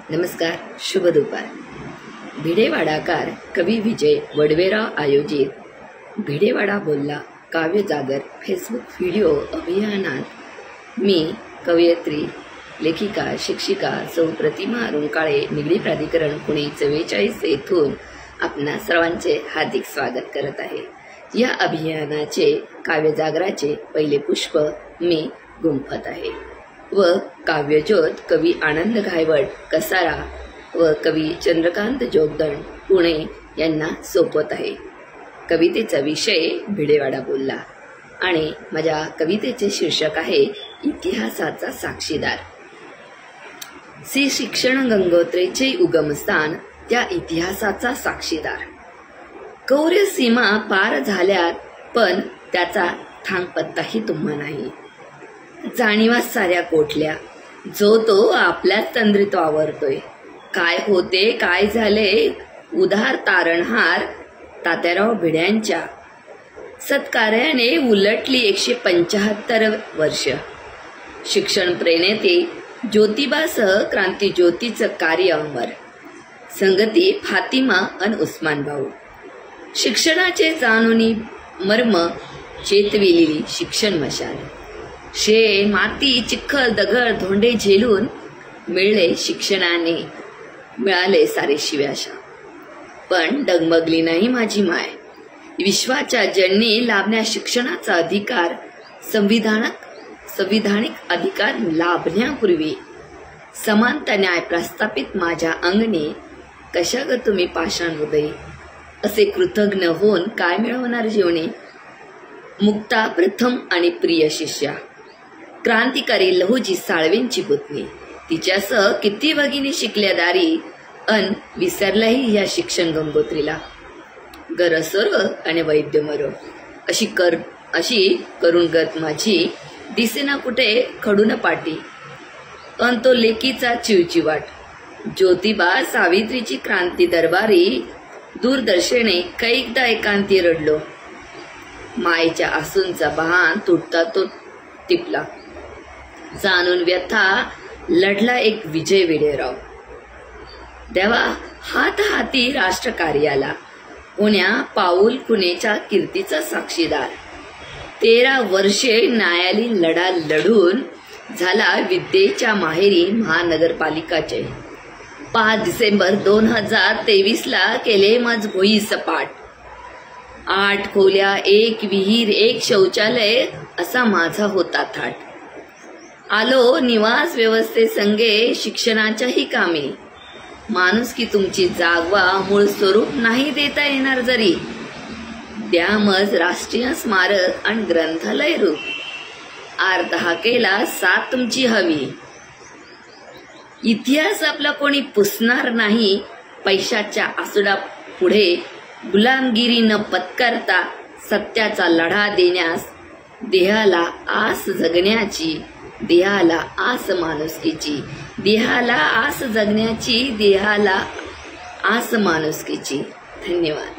नमस्कार, शुभ दुपार। भिडेवाडाकार कवी विजय वडवेराव आयोजित भिडेवाडा बोलला काव्य जागर फेसबुक व्हिडिओ अभियानात मी कवयित्री, लेखिका, शिक्षिका सौ प्रतिमा अरुणकाळे, निगडी प्राधिकरण पुणे 44 येथून आपणा सर्वांचे हार्दिक स्वागत करत आहे। या अभियानाचे काव्य जागराचे पहिले पुष्प मी गुंफत आहे व काव्यज्योत कवी आनंद घायवट कसारा व कवी चंद्रकांत जोगदंड पुणे यांना सोपवत आहे। कवितेचा विषय भिडेवाडा बोलला आणि माझ्या कवितेचे शीर्षक आहे इतिहासाचा साक्षीदार। श्री शिक्षण गंगोत्रीचे उगमस्थान, त्या इतिहासाचा साक्षीदार। कौर्य सीमा पार झाल्यात पण त्याचा थांगपत्ताही तुम्हा नाही। जाणीवा साऱ्या कोठल्या, जो तो आपल्याच तंद्रीत वावरतोय। काय होते काय झाले, उधार तारणहार तात्याराव भिड्यांच्या सत्कार्याने उलटली 175 वर्ष। शिक्षण प्रेरणेते ज्योतिबासह क्रांती ज्योतीचं कार्य अमर। संगती फातिमा अन उस्मान भाऊ। शिक्षणाचे जाणूनी मर्म चेतविलेली शिक्षण मशाल। शे माती चिखल दगड धोंडे झेलून मिळले शिक्षणाने, मिळाले सारे शिव्याशा। पण डगमगली नाही माझी माय। विश्वाच्या जननी लाभण्या शिक्षणाचा अधिकार, संविधानिक अधिकार लाभण्यापूर्वी समानता न्याय प्रस्थापित माझ्या अंगणी। कशा ग तुम्ही पाषाण हृदय, असे कृतज्ञ होऊन काय मिळवणार जीवनी। मुक्ता प्रथम आणि प्रिय शिष्या, क्रांतिकारी लहुजी साळवेंची पुतणी। तिच्यासह किती भगिनी शिकल्या दारी, अन विसरल्याही या शिक्षण गंगोत्रीला। गरसोर आणि वैद्य मरो, अशी करून गत माझी, दिसेना कुठे खडून पाटी। अन तो लेकीचा चिवचिवाट, ज्योतिबा सावित्रीची क्रांती दरबारी। दूरदर्शने कैकदा एकांती रडलो, मायेच्या आसूंचा बहान तुटता तो टिपला। जाणून व्यथा लढला एक विजय विडेराव। देवा हात हाती राष्ट्रकार्याला, पुण्या पाऊल खुनेच्या कीर्तीचा साक्षीदार। 13 वर्षे न्यायालयी लढा लढून झाला विद्येच्या माहेरी महानगरपालिकाचे। 5 डिसेंबर 2023 केले मज भोई सपाट। 8 खोल्या, 1 विहीर, 1 शौचालय असा माझा होता थाट। आलो निवास व्यवस्थे संगे शिक्षणाच्याही कामी। माणुसकी तुमची जागवा, मूळ स्वरूप नाही देता येणार जरी। द्या मज राष्ट्रीय स्मारक आणि ग्रंथालय रूप। 8-10 केला 7 तुमची हवी। इतिहास आपला कोणी पुसणार नाही, पैशाच्या आसुडा पुढे गुलामगिरी न पत्करता सत्याचा लढा देण्यास। देहाला आस जगण्याची, देहाला आस माणुसकीची, देहाला आस जगण्याची, देहाला आस माणुसकीची। धन्यवाद।